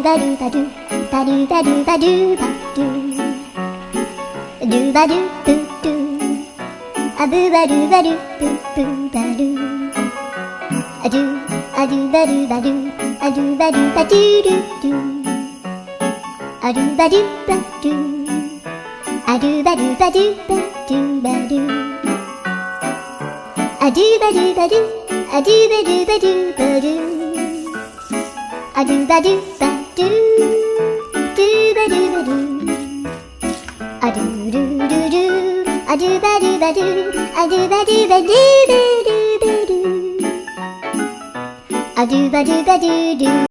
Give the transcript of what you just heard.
バルバルバルバルバルバルルバルブルアブバルバルブブバルアルアルバルバルアルバルバルルルアルバルバルアルバルバルバルバルアルバルバルアルバルバルバルアルバルバルルバルバルアルルルルアルバルバルアルバルバルバルバルアルバルバルル